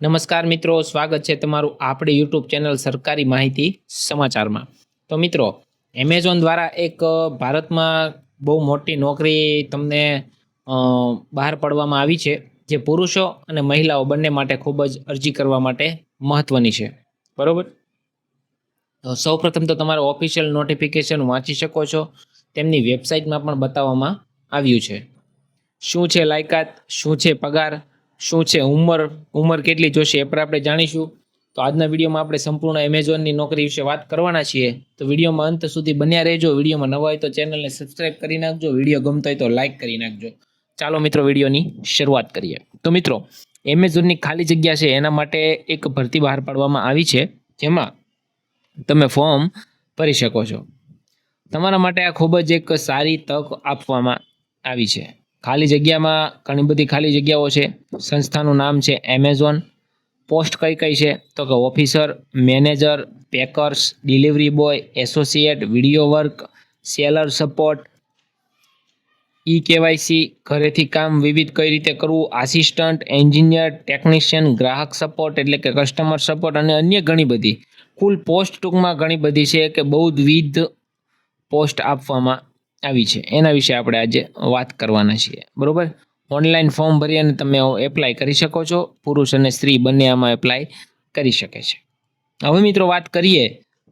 નમસ્કાર મિત્રો, સ્વાગત છે તમારું આપણી યુટ્યુબ ચેનલ સરકારી માહિતી સમાચારમાં. તો મિત્રો, એમેઝોન દ્વારા એક ભારતમાં બહુ મોટી નોકરી તમને બહાર પાડવામાં આવી છે, જે પુરુષો અને મહિલાઓ બંને માટે ખૂબ જ અરજી કરવા માટે મહત્વની છે. બરોબર. તો સૌપ્રથમ તો તમારે ઓફિશિયલ નોટિફિકેશન વાંચી શકો છો. તેમની વેબસાઇટમાં પણ બતાવવામાં આવ્યું છે શું છે લાયકાત, શું છે પગાર, શું છે ઉંમર કેટલી જોશે એ પર આપણે જાણીશું. તો આજના વિડીયોમાં આપણે સંપૂર્ણ એમેઝોનની નોકરી વિશે વાત કરવાના છીએ. તો વિડીયોમાં અંત સુધી બન્યા રહેજો. વિડીયોમાં નવા હોય તો ચેનલને સબસ્ક્રાઇબ કરી નાખજો. વિડીયો ગમતો હોય તો લાઇક કરી નાખજો. ચાલો મિત્રો, વિડીયોની શરૂઆત કરીએ. તો મિત્રો, એમેઝોનની ખાલી જગ્યા છે એના માટે એક ભરતી બહાર પાડવામાં આવી છે, જેમાં તમે ફોર્મ ભરી શકો છો. તમારા માટે આ ખૂબ જ એક સારી તક આપવામાં આવી છે. ખાલી જગ્યામાં ઘણી બધી ખાલી જગ્યાઓ છે. સંસ્થાનું નામ છે એમેઝોન. પોસ્ટ કઈ કઈ છે તો કે officer, manager, packers, delivery boy, associate, video work, seller support, KYC, ઘરેથી કામ વિવિધ કઈ રીતે કરવું, આસિસ્ટન્ટ, એન્જિનિયર, ટેકનિશિયન, ગ્રાહક સપોર્ટ એટલે કે કસ્ટમર સપોર્ટ અને અન્ય ઘણી બધી. કુલ પોસ્ટ ટૂંકમાં ઘણી બધી છે કે બહુવિધ પોસ્ટ આપવામાં આવી છે. એના વિશે આપણે આજે વાત કરવાના છીએ. બરોબર. ઓનલાઈન ફોર્મ ભરી અને તમે એપ્લાય કરી શકો છો. પુરુષ અને સ્ત્રી બંને આમાં એપ્લાય કરી શકે છે. હવે મિત્રો, વાત કરીએ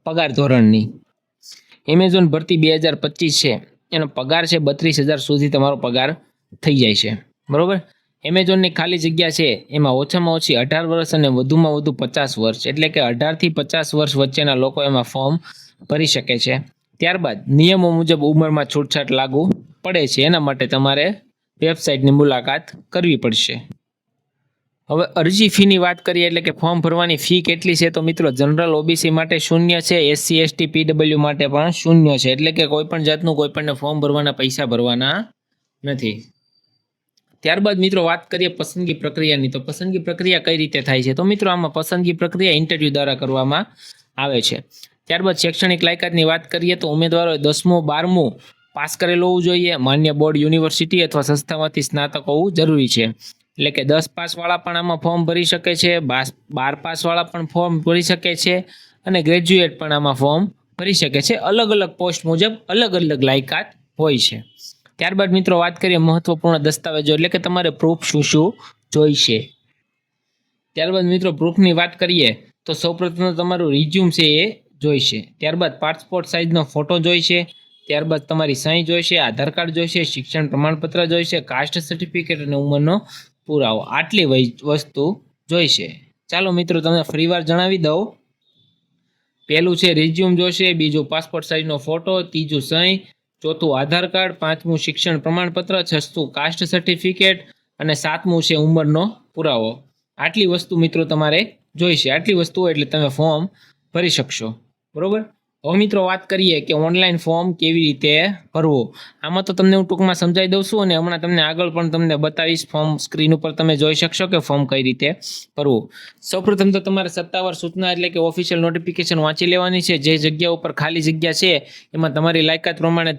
પગાર ધોરણની. એમેઝોન ભરતી 2025 છે. એનો પગાર છે 32,000 સુધી તમારો પગાર થઈ જાય છે. બરોબર. એમેઝોનની ખાલી જગ્યા છે એમાં ઓછામાં ઓછી 18 વર્ષ અને વધુમાં વધુ 50 વર્ષ એટલે કે 18 થી 50 વર્ષ વચ્ચેના લોકો એમાં ફોર્મ ભરી શકે છે. ત્યારબાદ નિયમો મુજબ ઉંમરમાં છૂટછાટ લાગુ પડે છે. એના માટે તમારે વેબસાઇટની મુલાકાત કરવી પડશે. હવે અરજી ફીની વાત કરીએ એટલે કે ફોર્મ ભરવાની ફી કેટલી છે તો મિત્રો, જનરલ ઓબીસી માટે 0 છે, એસસી એસટી પીડબ્લ્યુ માટે પણ 0 છે. એટલે કે કોઈ પણ જાતનું કોઈ પણને ફોર્મ ભરવાના પૈસા ભરવાના નથી. ત્યારબાદ મિત્રો, વાત કરીએ પસંદગી પ્રક્રિયાની. તો પસંદગી પ્રક્રિયા કઈ રીતે થાય છે તો મિત્રો, આમાં પસંદગી પ્રક્રિયા ઇન્ટરવ્યૂ દ્વારા કરવામાં આવે છે. ત્યારબાદ શૈક્ષણિક લાયકાતની વાત કરીએ તો ઉમેદવારોએ 10મું 12મું પાસ કરેલું હોવું જોઈએ. માન્ય બોર્ડ, યુનિવર્સિટી અથવા સંસ્થામાંથી સ્નાતક હોવું જરૂરી છે. એટલે કે 10 પાસવાળા પણ આમાં ફોર્મ ભરી શકે છે, 12 પાસવાળા પણ ફોર્મ ભરી શકે છે અને ગ્રેજ્યુએટ પણ આમાં ફોર્મ ભરી શકે છે. અલગ અલગ પોસ્ટ મુજબ અલગ અલગ લાયકાત હોય છે. ત્યારબાદ મિત્રો, વાત કરીએ મહત્વપૂર્ણ દસ્તાવેજો એટલે કે તમારે પ્રૂફ શું શું જોઈશે. ત્યારબાદ મિત્રો, પ્રૂફની વાત કરીએ તો સૌપ્રથમ તમારું રિઝ્યુમ છે એ જોઈશે. ત્યારબાદ પાસપોર્ટ સાઇઝનો ફોટો જોઈશે. ત્યારબાદ તમારી સહી જોઈશે, આધાર કાર્ડ જોઈશે, શિક્ષણ પ્રમાણપત્ર જોઈશે, કાસ્ટ સર્ટિફિકેટ અને ઉંમરનો પુરાવો. આટલી વસ્તુ જોઈશે. ચાલો મિત્રો, તમને ફરીવાર જણાવી દઉં. પહેલું છે રિઝ્યુમ જોશે, બીજું પાસપોર્ટ સાઇઝનો ફોટો, ત્રીજું સહી, ચોથું આધાર કાર્ડ, પાંચમું શિક્ષણ પ્રમાણપત્ર, છઠ્ઠું કાસ્ટ સર્ટિફિકેટ અને સાતમું છે ઉંમરનો પુરાવો. આટલી વસ્તુ મિત્રો તમારે જોઈશે. આટલી વસ્તુઓ એટલે તમે ફોર્મ ભરી શકશો. બરોબર. હવે મિત્રો, વાત કરીએ કે ઓનલાઈન ફોર્મ કેવી રીતે ભરવું. આમાં તો તમને હું ટૂંકમાં સમજાવી દઉં છું અને હમણાં તમને આગળ પણ તમને બતાવીશ. ફોર્મ સ્ક્રીન ઉપર તમે જોઈ શકશો કે ફોર્મ કઈ રીતે ભરવું. સૌપ્રથમ તો તમારે સત્તાવાર સૂચના એટલે કે ઓફિશિયલ નોટિફિકેશન વાંચી લેવાની છે. જે જગ્યા ઉપર ખાલી જગ્યા છે એમાં તમારી લાયકાત પ્રમાણે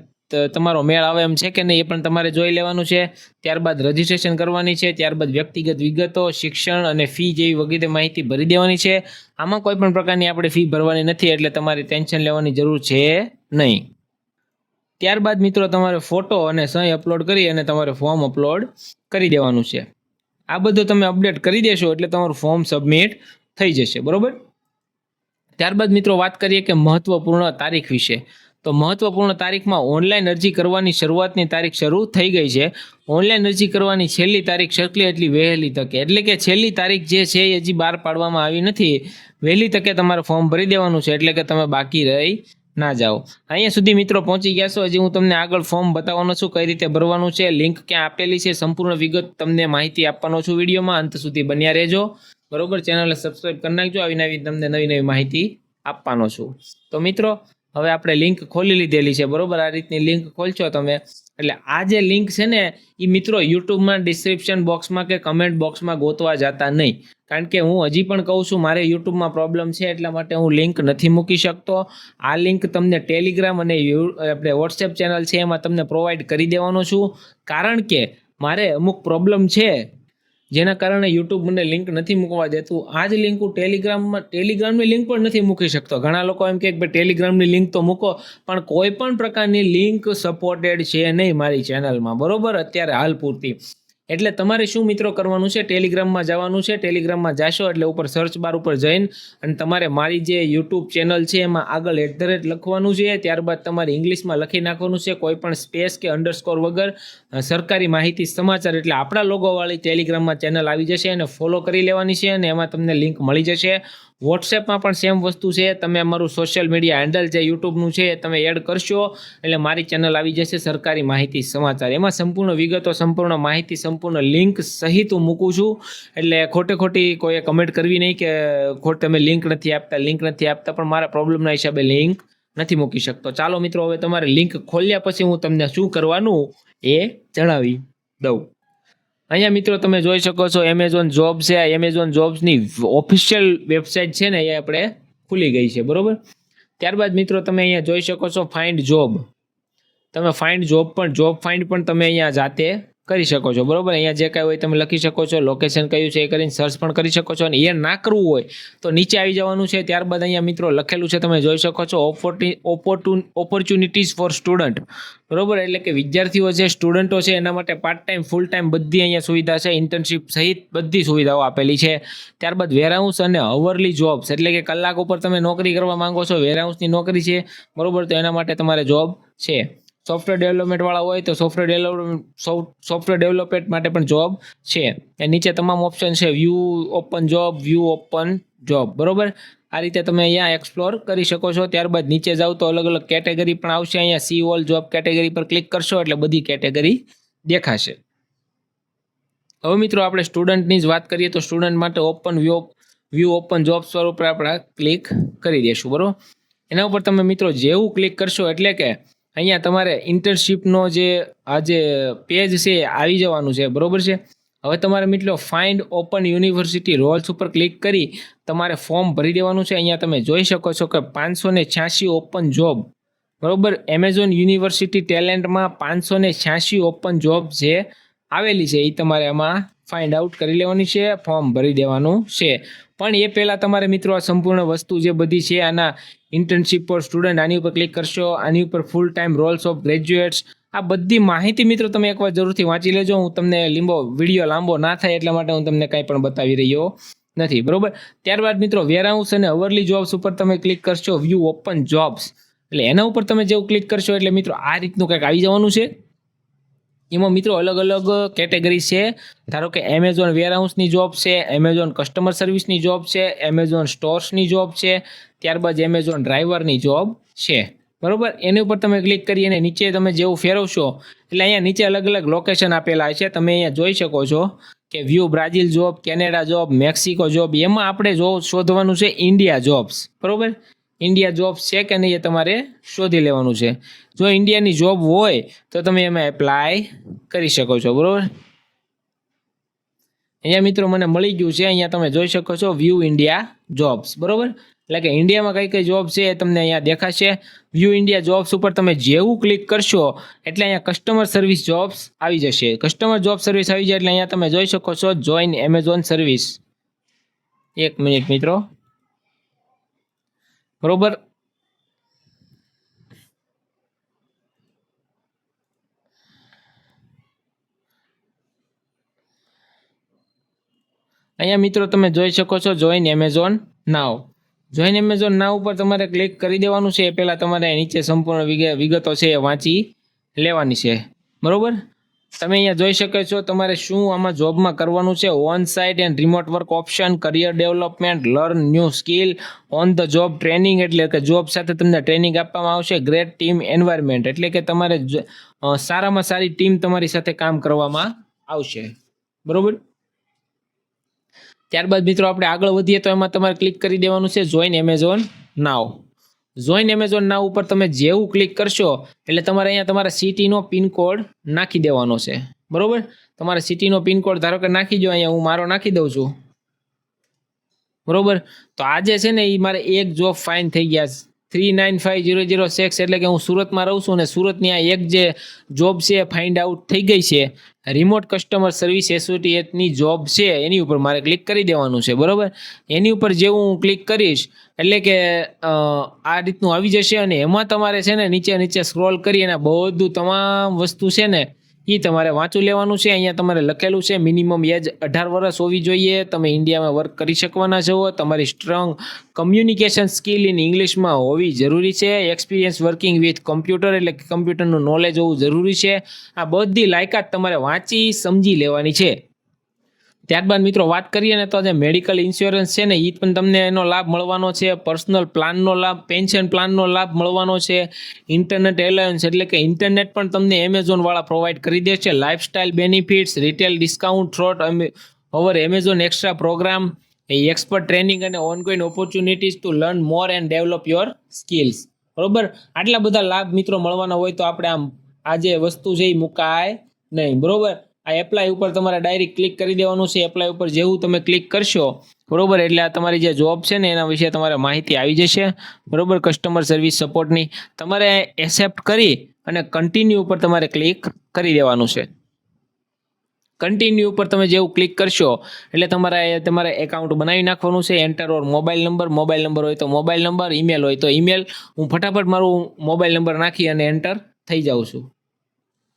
તમારો મેળ આવે એમ છે કે નહીં એ પણ તમારે જોઈ લેવાનું છે. ત્યારબાદ રજીસ્ટ્રેશન કરવાની છે. ત્યારબાદ વ્યક્તિગત વિગતો, શિક્ષણ અને ફી જેવી વગેરે માહિતી ભરી દેવાની છે. આમાં કોઈ પણ પ્રકારની આપણે ફી ભરવાની નથી, એટલે તમારે ટેન્શન લેવાની જરૂર છે નહીં. ત્યારબાદ મિત્રો, તમારે ફોટો અને સહી અપલોડ કરી અને તમારે ફોર્મ અપલોડ કરી દેવાનું છે. આ બધું તમે અપડેટ કરી દેશો એટલે તમારું ફોર્મ સબમિટ થઈ જશે. બરોબર. ત્યારબાદ મિત્રો, વાત કરીએ કે મહત્વપૂર્ણ તારીખ વિશે. તો મહત્વપૂર્ણ તારીખમાં ઓનલાઈન અરજી કરવાની શરૂઆતની તારીખ શરૂ થઈ ગઈ છે. ઓનલાઈન અરજી કરવાની છેલ્લી તારીખ શક્ય એટલી વહેલી તકે, એટલે કે છેલ્લી તારીખ જે છે એ હજી બહાર પાડવામાં આવી નથી. વહેલી તકે તમારે ફોર્મ ભરી દેવાનું છે, એટલે કે તમે બાકી રહી ના જાઓ. અહીંયા સુધી મિત્રો પહોંચી ગયા છો. હજી હું તમને આગળ ફોર્મ બતાવવાનો છું, કઈ રીતે ભરવાનું છે, લિંક ક્યાં આપેલી છે, સંપૂર્ણ વિગત તમને માહિતી આપવાનો છું વિડીયોમાં. અંત સુધી બન્યા રહેજો. બરોબર. ચેનલને સબસ્ક્રાઇબ કરી નાખજો. આવી નવી તમને નવી માહિતી આપવાનો છું. તો મિત્રો, હવે આપણે લિંક ખોલી લીધેલી છે. બરોબર. આ રીતની લિંક ખોલશો તમે એટલે આ જે લિંક છે ને એ મિત્રો યુટ્યુબમાં ડિસ્ક્રિપ્શન બોક્સમાં કે કમેન્ટ બોક્સમાં ગોતવા જતા નહીં. કારણ કે હું હજી પણ કહું છું, મારે યુટ્યુબમાં પ્રોબ્લેમ છે એટલા માટે હું લિંક નથી મૂકી શકતો. આ લિંક તમને ટેલિગ્રામ અને આપણે વોટ્સએપ ચેનલ છે એમાં તમને પ્રોવાઈડ કરી દેવાનો છું. કારણ કે મારે અમુક પ્રોબ્લેમ છે જેના કારણે યુટ્યુબ મને લિંક નથી મૂકવા દેતું. આ જ લિંક હું ટેલિગ્રામની લિંક પણ નથી મૂકી શકતો. ઘણા લોકો એમ કહે કે ભાઈ ટેલિગ્રામની લિંક તો મૂકો, પણ કોઈ પણ પ્રકારની લિંક સપોર્ટેડ છે નહીં મારી ચેનલમાં, બરોબર, અત્યારે હાલ પૂરતી. એટલે તમારે શું મિત્રો કરવાનું છે, ટેલિગ્રામમાં જવાનું છે. ટેલિગ્રામમાં જાશો એટલે ઉપર સર્ચ બાર ઉપર જઈને અને તમારે મારી જે યુટ્યુબ ચેનલ છે એમાં આગળ @ લખવાનું છે. ત્યારબાદ તમારે ઇંગ્લિશમાં લખી નાખવાનું છે, કોઈ પણ સ્પેસ કે અંડરસ્કોર વગર. સરકારી માહિતી સમાચાર એટલે આપણા લોગોવાળી ટેલિગ્રામમાં ચેનલ આવી જશે અને ફોલો કરી લેવાની છે અને એમાં તમને લિંક મળી જશે. વોટ્સએપમાં પણ સેમ વસ્તુ છે. તમે અમારું સોશિયલ મીડિયા હેન્ડલ જે યુટ્યુબનું છે એ તમે એડ કરશો એટલે મારી ચેનલ આવી જશે સરકારી માહિતી સમાચાર. એમાં સંપૂર્ણ વિગતો, સંપૂર્ણ માહિતી, સંપૂર્ણ લિંક સહિત હું મૂકું છું. એટલે ખોટી કોઈએ કમેન્ટ કરવી નહીં કે તમે લિંક નથી આપતા, પણ મારા પ્રોબ્લેમના હિસાબે લિંક નથી મૂકી શકતો. ચાલો મિત્રો, હવે તમારે લિંક ખોલ્યા પછી હું તમને શું કરવાનું એ જણાવી દઉં. અહીંયા મિત્રો તમે જોઈ શકો છો એમેઝોન જોબ છે. આ એમેઝોન જોબ્સની ઓફિશિયલ વેબસાઇટ છે ને એ આપણે ખુલી ગઈ છે, બરોબર. ત્યારબાદ મિત્રો તમે અહીંયા જોઈ શકો છો ફાઇન્ડ જોબ. તમે જોબ ફાઇન્ડ પણ તમે અહીંયા જાતે કરી શકો છો, બરોબર. અહીંયા જે કાંઈ હોય તમે લખી શકો છો, લોકેશન કયું છે એ કરીને સર્ચ પણ કરી શકો છો. અને એ ના કરવું હોય તો નીચે આવી જવાનું છે. ત્યારબાદ અહીંયા મિત્રો લખેલું છે, તમે જોઈ શકો છો ઓપોર્ચ્યુનિટીઝ ફોર સ્ટુડન્ટ, બરોબર. એટલે કે વિદ્યાર્થીઓ છે, સ્ટુડન્ટો છે, એના માટે પાર્ટ ટાઈમ, ફૂલ ટાઈમ બધી અહીંયા સુવિધા છે. ઇન્ટર્નશીપ સહિત બધી સુવિધાઓ આપેલી છે. ત્યારબાદ વેરહાઉસ અને અવરલી જોબ્સ, એટલે કે કલાક ઉપર તમે નોકરી કરવા માંગો છો, વેરહાઉસની નોકરી છે, બરોબર, તો એના માટે તમારે જોબ છે. સોફ્ટવેર ડેવલપમેન્ટ વાળા હોય તો સોફ્ટવેર ડેવલપમેન્ટ માટે પણ જોબ છે. એ નીચે તમામ ઓપ્શન છે, વ્યૂ ઓપન જોબ, બરોબર. આ રીતે તમે અહીંયા એક્સપ્લોર કરી શકો છો. ત્યારબાદ નીચે જાવ તો અલગ અલગ કેટેગરી પણ આવશે. અહીંયા સી ઓલ જોબ કેટેગરી પર ક્લિક કરશો એટલે બધી કેટેગરી દેખાશે. હવે મિત્રો આપણે સ્ટુડન્ટની જ વાત કરીએ તો સ્ટુડન્ટ માટે વ્યૂ ઓપન જોબ્સ પર આપણે ક્લિક કરી દઈશું, બરોબર. એના ઉપર તમે મિત્રો જેવું ક્લિક કરશો એટલે કે અહીંયા તમારે ઇન્ટર્નશીપનો જે પેજ છે આવી જવાનું છે, બરોબર છે. હવે તમારે મિત્રો ફાઇન્ડ ઓપન યુનિવર્સિટી રોલ્સ ઉપર ક્લિક કરી તમારે ફોર્મ ભરી દેવાનું છે. અહીંયા તમે જોઈ શકો છો કે 586 ઓપન જોબ, બરોબર. એમેઝોન યુનિવર્સિટી ટેલેન્ટમાં 586 ઓપન જોબ જે આવેલી છે એ તમારે આમાં ફાઇન્ડ આઉટ કરી લેવાની છે, ફોર્મ ભરી દેવાનું છે. પણ એ પહેલાં તમારે મિત્રો આ સંપૂર્ણ વસ્તુ જે બધી છે આના ઇન્ટર્નશીપ ફોર સ્ટુડન્ટ આની ઉપર ક્લિક કરશો. આની ઉપર full time Rolls of graduates, આ બધી માહિતી મિત્રો તમે એકવાર જરૂરથી વાંચી લેજો. હું તમને વિડીયો લાંબો ના થાય એટલા માટે હું તમને કાંઈ પણ બતાવી રહ્યો નથી, બરોબર. ત્યારબાદ મિત્રો વેરહાઉસ અને અવરલી જોબ્સ ઉપર તમે ક્લિક કરશો, વ્યૂ ઓપન જોબ્સ, એટલે એના ઉપર તમે જેવું ક્લિક કરશો એટલે મિત્રો આ રીતનું કંઈક આવી જવાનું છે. એમાં મિત્રો અલગ અલગ કેટેગરી છે. ધારો કે એમેઝોન વેરહાઉસની જોબ છે, એમેઝોન કસ્ટમર સર્વિસની જોબ છે, એમેઝોન સ્ટોર્સની જોબ છે, ત્યારબાદ એમેઝોન ડ્રાઈવરની જોબ છે, બરોબર. એની ઉપર તમે ક્લિક કરી અને નીચે તમે જેવું ફેરવશો એટલે અહીંયા નીચે અલગ અલગ લોકેશન આપેલા છે. તમે અહીંયા જોઈ શકો છો કે view Brazil job, Canada job, Mexico job. એમાં આપણે શોધવાનું છે ઇન્ડિયા જોબ્સ, બરોબર. ઇન્ડિયા જોબ્સ છે કે નહીં એ તમારે શોધી લેવાનું છે. જો ઇન્ડિયાની જોબ હોય તો તમે એમાં એપ્લાય કરી શકો છો, બરોબર. અહીંયા મિત્રો મને મળી ગયું છે. અહીંયા તમે જોઈ શકો છો વ્યૂ ઇન્ડિયા જોબ્સ, બરોબર. એટલે કે ઇન્ડિયામાં કઈ જોબ છે એ તમને અહીંયા દેખાશે. વ્યૂ ઇન્ડિયા જોબ્સ ઉપર તમે જેવું ક્લિક કરશો એટલે અહીંયા કસ્ટમર સર્વિસ જોબ્સ આવી જશે. કસ્ટમર જોબ સર્વિસ આવી જાય એટલે અહીંયા તમે જોઈ શકો છો જોઈન એમેઝોન સર્વિસ. એક મિનિટ મિત્રો, બરોબર. અહીંયા મિત્રો તમે જોઈ શકો છો જોઈન એમેઝોન નાવ. જોઈન એમેઝોન નાવ ઉપર તમારે ક્લિક કરી દેવાનું છે. એ પહેલાં તમારે નીચે સંપૂર્ણ વિગતો છે એ વાંચી લેવાની છે, બરોબર. તમે અહીંયા જોઈ શકો છો તમારે શું આમાં જોબમાં કરવાનું છે. On site and remote work option, career development, learn new skill, on the job training, એટલે કે જોબ સાથે તમને ટ્રેનિંગ આપવામાં આવશે. ગ્રેટ ટીમ એન્વાયરમેન્ટ, એટલે કે તમારે સારામાં સારી ટીમ તમારી સાથે કામ કરવામાં આવશે, બરોબર. ત્યારબાદ મિત્રો આપણે આગળ વધીએ તો એમાં તમારે ક્લિક કરી દેવાનું છે જોઈન એમેઝોન નાવ. જોઈન એમેઝોન નાવ ઉપર તમે જેવું ક્લિક કરશો એટલે તમારે અહીંયા તમારા સિટીનો પિનકોડ નાખી દેવાનો છે, બરોબર. તમારા સિટીનો પિનકોડ ધારો કે નાખી દો. અહીંયા હું મારો નાખી દઉં છું, બરોબર. તો આજે છે ને એ મારે એક જોબ ફાઇન થઈ ગયા 395006 એટલે કે હું સુરતમાં રહું છું અને સુરતની આ એક જે જોબ છે ફાઇન્ડ આઉટ થઈ ગઈ છે. રિમોટ કસ્ટમર સર્વિસ એસોસિએટની જોબ છે એની ઉપર મારે ક્લિક કરી દેવાનું છે, બરોબર. એની ઉપર જેવું હું ક્લિક કરીશ એટલે કે આ રીતનું આવી જશે અને એમાં તમારે છે ને નીચે સ્ક્રોલ કરી અને બધું તમામ વસ્તુ છે ને એ તમારે વાંચી લેવાનું છે. અહીંયા તમારે લખેલું છે મિનિમમ એજ 18 વર્ષ હોવી જોઈએ, તમે ઇન્ડિયામાં વર્ક કરી શકવાના છો, તમારી સ્ટ્રોંગ કમ્યુનિકેશન સ્કિલ ઇન ઇંગ્લિશમાં હોવી જરૂરી છે, એક્સપિરિયન્સ વર્કિંગ વિથ કમ્પ્યુટર એટલે કે કમ્પ્યુટરનું નોલેજ હોવું જરૂરી છે. આ બધી લાયકાત તમારે વાંચી સમજી લેવાની છે. ત્યારબાદ મિત્રો વાત કરીએ ને તો જે મેડિકલ ઇન્સ્યોરન્સ છે ને એ પણ તમને એનો લાભ મળવાનો છે, પર્સનલ પ્લાનનો લાભ, પેન્શન પ્લાનનો લાભ મળવાનો છે, ઇન્ટરનેટ એલાયન્સ એટલે કે ઇન્ટરનેટ પણ તમને એમેઝોન વાળા પ્રોવાઈડ કરી દે છે, lifestyle benefits, retail discount through our Amazon extra program, expert training and ongoing opportunities to learn more and develop your skills, બરોબર. આટલા બધા લાભ મિત્રો મળવાના હોય તો આપણે આ જે વસ્તુ છે એ મુકાય નહીં, બરોબર. આ એપ્લાય ઉપર તમારે ડાયરેક્ટ ક્લિક કરી દેવાનું છે. એપ્લાય ઉપર જેવું તમે ક્લિક કરશો, બરોબર, એટલે આ તમારી જે જોબ છે ને એના વિશે તમારે માહિતી આવી જશે, બરોબર. કસ્ટમર સર્વિસ સપોર્ટની તમારે એક્સેપ્ટ કરી અને કન્ટિન્યુ ઉપર તમારે ક્લિક કરી દેવાનું છે. કન્ટિન્યુ ઉપર તમે જેવું ક્લિક કરશો એટલે તમારે એકાઉન્ટ બનાવી નાખવાનું છે. એન્ટર ઓર મોબાઈલ નંબર હોય તો મોબાઈલ નંબર, ઈમેલ હોય તો ઈમેલ. હું ફટાફટ મારું મોબાઈલ નંબર નાખી અને એન્ટર થઈ જાઉં છું.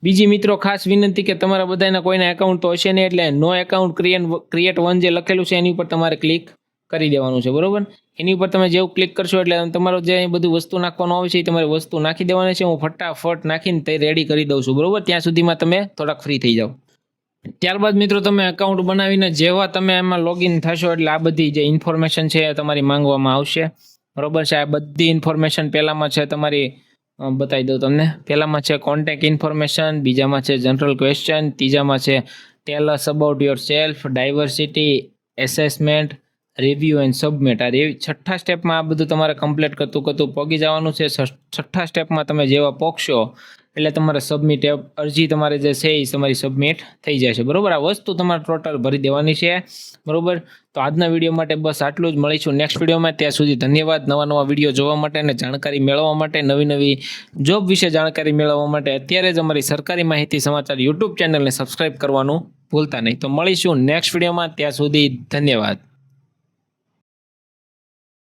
બીજી મિત્રો ખાસ વિનંતી કે તમારા બધાના કોઈના એકાઉન્ટ તો હશે નહીં એટલે નો એકાઉન્ટ ક્રિએટ વન જે લખેલું છે એની ઉપર તમારે ક્લિક કરી દેવાનું છે, બરોબર. એની ઉપર તમે જેવું ક્લિક કરશો એટલે તમારો જે બધું વસ્તુ નાખવાનું આવે છે એ તમારી વસ્તુ નાખી દેવાની છે. હું ફટાફટ નાખીને તે રેડી કરી દઉં છું, બરોબર. ત્યાં સુધીમાં તમે થોડાક ફ્રી થઈ જાઓ. ત્યારબાદ મિત્રો તમે એકાઉન્ટ બનાવીને જેવા તમે એમાં લોગિન થશો એટલે આ બધી જે ઇન્ફોર્મેશન છે એ તમારી માંગવામાં આવશે, બરોબર છે. આ બધી ઇન્ફોર્મેશન પહેલામાં છે તમારી બતાવી દઉં તમને. પહેલામાં છે કોન્ટેક્ટ ઇન્ફોર્મેશન, બીજામાં છે જનરલ ક્વેશ્ચન, ત્રીજામાં છે tell us about yourself, diversity, assessment, review and submit. આ છઠ્ઠા સ્ટેપમાં આ બધું તમારે કમ્પ્લીટ કરતું પહોંચી જવાનું છે. છઠ્ઠા સ્ટેપમાં તમે જેવા પહોંચશો એટલે તમારે સબમિટ અરજી તમારે જે છે એ તમારી સબમિટ થઈ જશે, બરોબર. આ વસ્તુ તમારે ટોટલ ભરી દેવાની છે, બરોબર. તો આજના વિડીયો માટે બસ આટલું જ. મળીશું નેક્સ્ટ વિડીયોમાં. ત્યાં સુધી ધન્યવાદ. નવા વિડીયો જોવા માટે અને જાણકારી મેળવવા માટે, નવી જોબ વિશે જાણકારી મેળવવા માટે અત્યારે જ અમારી સરકારી માહિતી સમાચાર યુટ્યુબ ચેનલને સબસ્ક્રાઈબ કરવાનું ભૂલતા નહીં. તો મળીશું નેક્સ્ટ વિડીયોમાં. ત્યાં સુધી ધન્યવાદ.